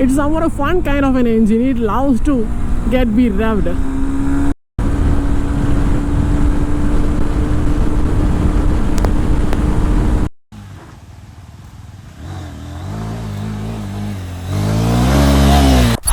It's somewhat a fun kind of an engine. It loves to be revved.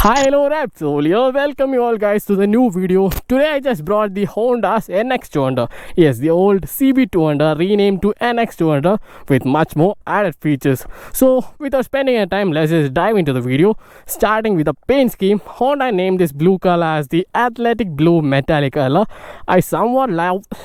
Hi, hello, REVSOUL here. Welcome you all guys to the new video. Today I just brought the Honda's NX200. Yes, the old CB200 renamed to NX200 with much more added features. So without spending any time, let's just dive into the video. Starting with the paint scheme, Honda named this blue color as the Athletic Blue Metallic color. I somewhat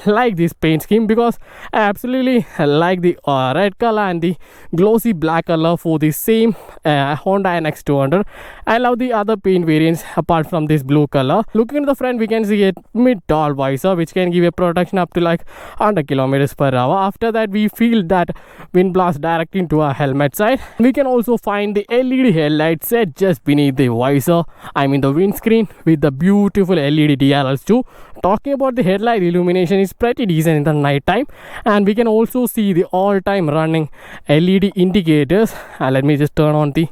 like this paint scheme because I absolutely like the red color and the glossy black color for the same Honda NX200. I love the other paint variants apart from this blue color. Looking at the front, we can see a mid-tall visor which can give a protection up to like 100 kilometers per hour. After that, we feel that wind blast directly into our helmet side. We can also find the LED headlight set just beneath the visor, I mean the windscreen, with the beautiful LED DRLs too. Talking about the headlight illumination, is pretty decent in the night time, and we can also see the all-time running LED indicators. Let me just turn on the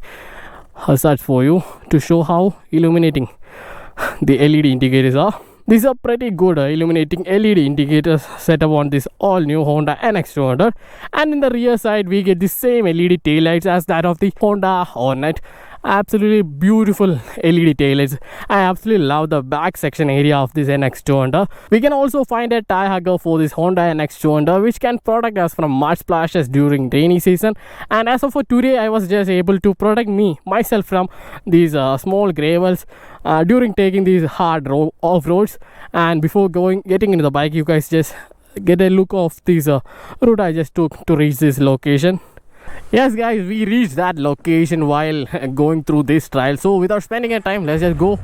hazard for you to show how illuminating the LED indicators are. These are pretty good illuminating LED indicators set up on this all new Honda NX200, and in the rear side we get the same LED taillights as that of the Honda Hornet. Absolutely beautiful LED taillights. I absolutely love the back section area of this NX200. We can also find a tire hugger for this Honda NX200 which can protect us from mud splashes during rainy season, and as of for today I was just able to protect myself from these small gravels during taking these hard off roads. And before getting into the bike, you guys just get a look of this route I just took to reach this location. Yes guys, we reached that location while going through this trial. So without spending any time, let's just go.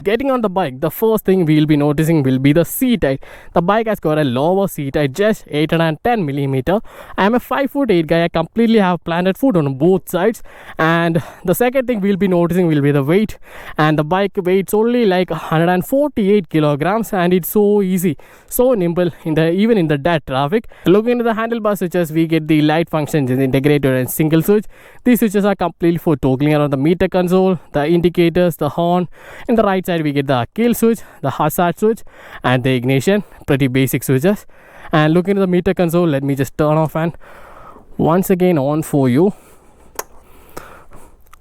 Getting on the bike, the first thing we'll be noticing will be the seat height. The bike has got a lower seat height, just 810mm. I am a 5'8" guy. I completely have planted foot on both sides. And the second thing we'll be noticing will be the weight. And the bike weighs only like 148 kilograms, and it's so easy, so nimble even in the dead traffic. Looking into the handlebar switches, we get the light functions integrated and single switch. These switches are completely for toggling around the meter console, the indicators, the horn. In the right side we get the kill switch, the hazard switch, and the ignition. Pretty basic switches. And looking at the meter console, let me just turn off and once again on for you.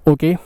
Okay,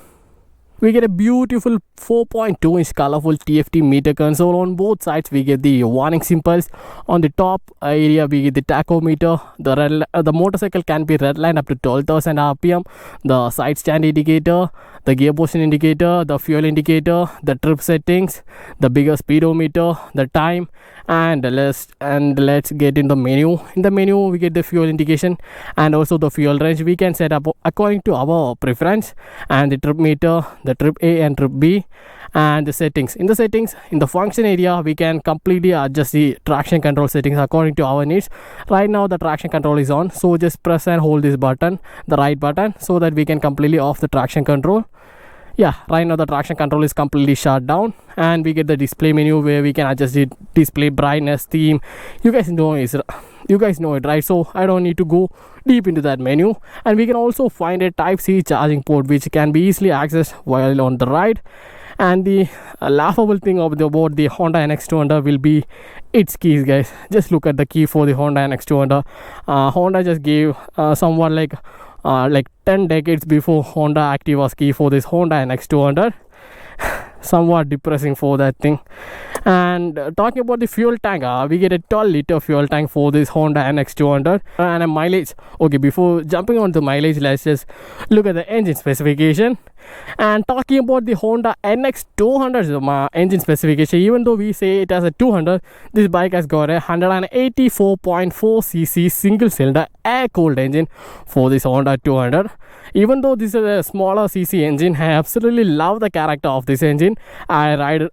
we get a beautiful 4.2-inch colorful TFT meter console. On both sides we get the warning symbols. On the top area we get the tachometer. The motorcycle can be redlined up to 12,000 rpm. The side stand indicator, the gear position indicator, the fuel indicator, the trip settings, the bigger speedometer, the time, and let's get in the menu. In the menu we get the fuel indication and also the fuel range. We can set up according to our preference, and the trip meter, the trip A and trip B, and the settings. In the function area we can completely adjust the traction control settings according to our needs. Right now the traction control is on, so just press and hold this button, the right button, so that we can completely off the traction control. Yeah, right now the traction control is completely shut down, and we get the display menu where we can adjust the display brightness, theme. You guys know it, right? So I don't need to go deep into that menu. And we can also find a Type-C charging port which can be easily accessed while on the ride. And the laughable thing about the Honda NX200 will be its keys, guys. Just look at the key for the Honda NX200. Honda just gave somewhat like 10 decades before Honda Activa's key for this Honda NX200. Somewhat depressing for that thing. And talking about the fuel tank, we get a 12-liter fuel tank for this Honda NX200 and a mileage. Okay, before jumping on the mileage, let's just look at the engine specification. And talking about the Honda NX200 engine specification, even though we say it has a 200, this bike has got a 184.4cc single cylinder air cooled engine for this Honda 200. Even though this is a smaller cc engine, I absolutely love the character of this engine. I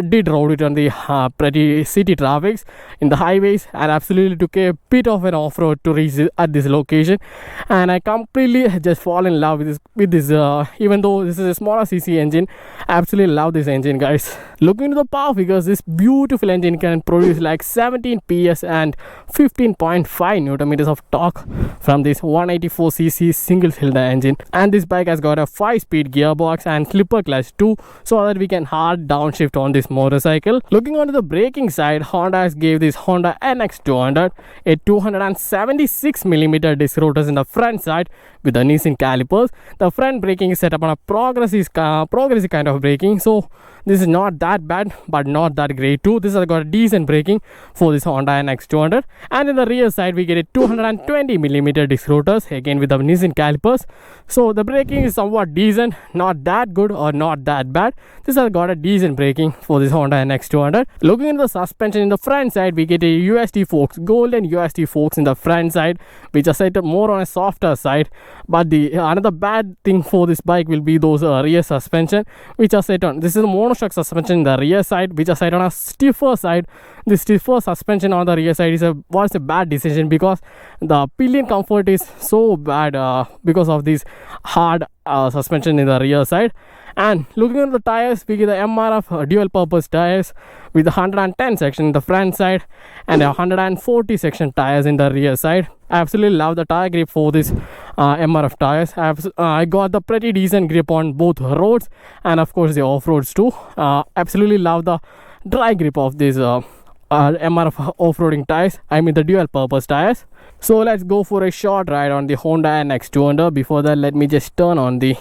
did ride it on the pretty city traffics in the highways, and absolutely took a bit of an off-road to reach at this location, and I completely just fall in love with this even though this is a smaller cc engine, I absolutely love this engine, guys. Looking into the power figures, this beautiful engine can produce like 17 PS and 15.5 Newton meters of torque from this 184cc single cylinder engine. And this bike has got a 5-speed gearbox and slipper clutch too, so that we can hard downshift on this motorcycle. Looking onto the braking side, Honda has gave this Honda NX200 a 276mm disc rotors in the front side with the Nissan calipers. The front braking is set up on a progressive kind of braking, so this is not that bad but not that great too. This has got a decent braking for this Honda NX200. And in the rear side we get a 220mm disc rotors, again with the Nissan calipers. So the braking is somewhat decent, not that good or not that bad. This has got a decent braking for this Honda NX200. Looking at the suspension, in the front side we get a USD forks, golden USD forks in the front side, which are set more on a softer side. But the another bad thing for this bike will be those rear suspension, which are set on, this is a monoshock suspension in the rear side, which are set on a stiffer side. The stiffer suspension on the rear side was a bad decision, because the pillion comfort is so bad because of this hard suspension in the rear side. And looking at the tires, we get the MRF dual purpose tires with 110 section in the front side and 140 section tires in the rear side. I absolutely love the tire grip for this MRF tires. I got the pretty decent grip on both roads and of course the off-roads too. Absolutely love the dry grip of these MRF off-roading tires, I mean the dual purpose tires. So let's go for a short ride on the Honda NX200. Before that, let me just turn on the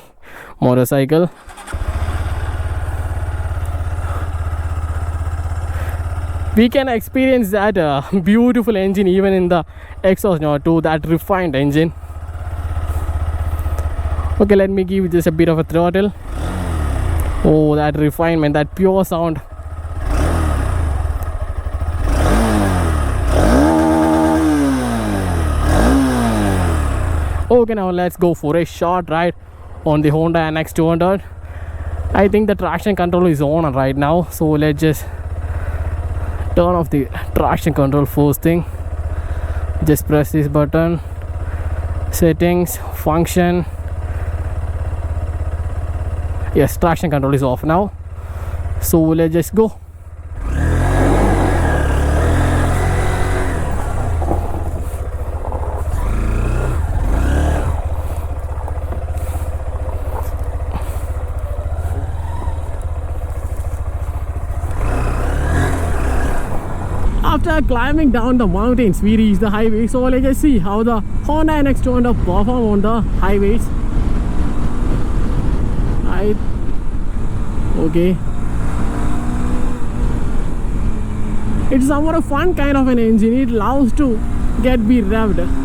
motorcycle. We can experience that beautiful engine even in the exhaust note too, that refined engine. Okay, let me give just a bit of a throttle. Oh, that refinement, that pure sound. Okay, now let's go for a short ride on the Honda NX200. I think the traction control is on right now, so let's just turn off the traction control first thing. Just press this button, settings, function. Yes, traction control is off now, so let's just go. After climbing down the mountains, we reached the highway. So let's just see how the Honda NX200 perform on the highways. Okay, it's somewhat a fun kind of an engine. It loves to be revved.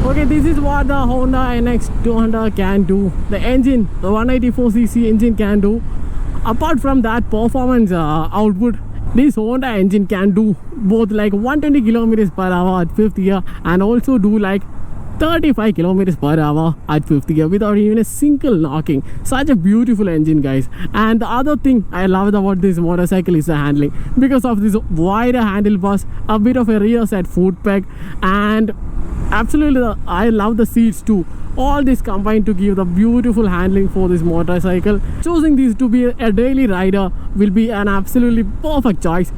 Okay, this is what the Honda NX200 can do. The engine, the 184cc engine can do. Apart from that performance output, this Honda engine can do both like 120 kilometers per hour at 5th gear and also do like 35 kilometers per hour at 5th gear without even a single knocking. Such a beautiful engine, guys. And the other thing I love about this motorcycle is the handling. Because of this wider handlebars, a bit of a rear set foot peg, and absolutely I love the seats too. all this combined to give the beautiful handling for this motorcycle. Choosing this to be a daily rider will be an absolutely perfect choice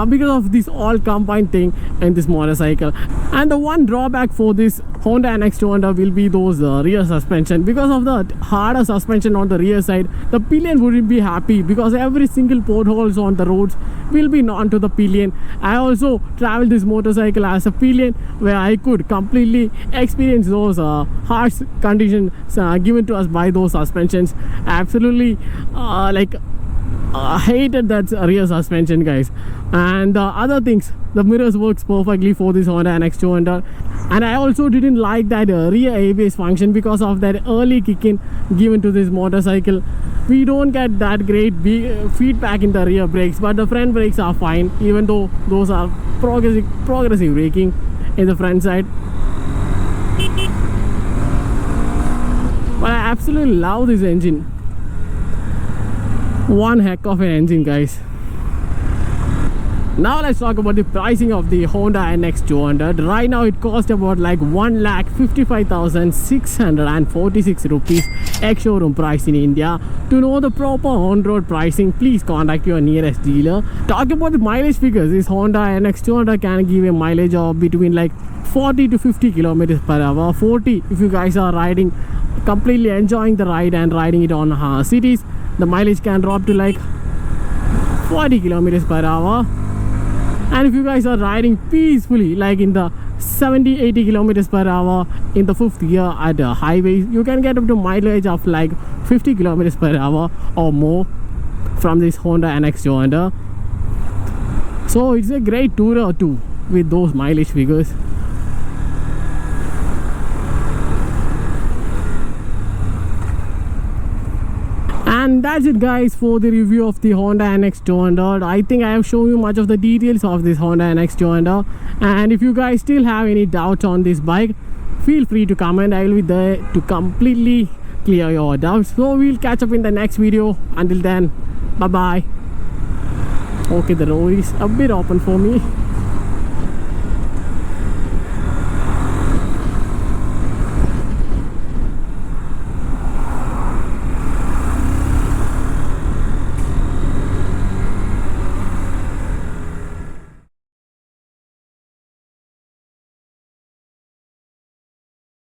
because of this all combined thing in this motorcycle. And the one drawback for this Honda NX200 will be those rear suspension. Because of the harder suspension on the rear side, the pillion wouldn't be happy because every single potholes on the roads will be known to the pillion. I also traveled this motorcycle as a pillion where I could completely experience those harsh conditions given to us by those suspensions. Absolutely hated that rear suspension, guys. And the other things, the mirrors works perfectly for this Honda NX200. And I also didn't like that rear ABS function because of that early kick-in given to this motorcycle. We don't get that great feedback in the rear brakes, but the front brakes are fine, even though those are progressive braking in the front side. But I absolutely love this engine. One heck of an engine, guys. Now let's talk about the pricing of the Honda NX200. Right now it costs about like 1,55,646 rupees ex-showroom price in India. To know the proper on-road pricing, please contact your nearest dealer. Talking about the mileage figures, this Honda NX200 can give a mileage of between like 40 to 50 kilometers per hour. 40 if you guys are riding, completely enjoying the ride and riding it on cities. The mileage can drop to like 40 kilometers per hour. And if you guys are riding peacefully, like in the 70-80 kilometers per hour in the fifth gear at the highways, you can get up to mileage of like 50 kilometers per hour or more from this Honda NX200. So it's a great tourer too with those mileage figures. And that's it, guys, for the review of the Honda NX200. I think I have shown you much of the details of this Honda NX200. And if you guys still have any doubts on this bike, feel free to comment. I will be there to completely clear your doubts. So we'll catch up in the next video. Until then, bye bye. Okay, the road is a bit open for me.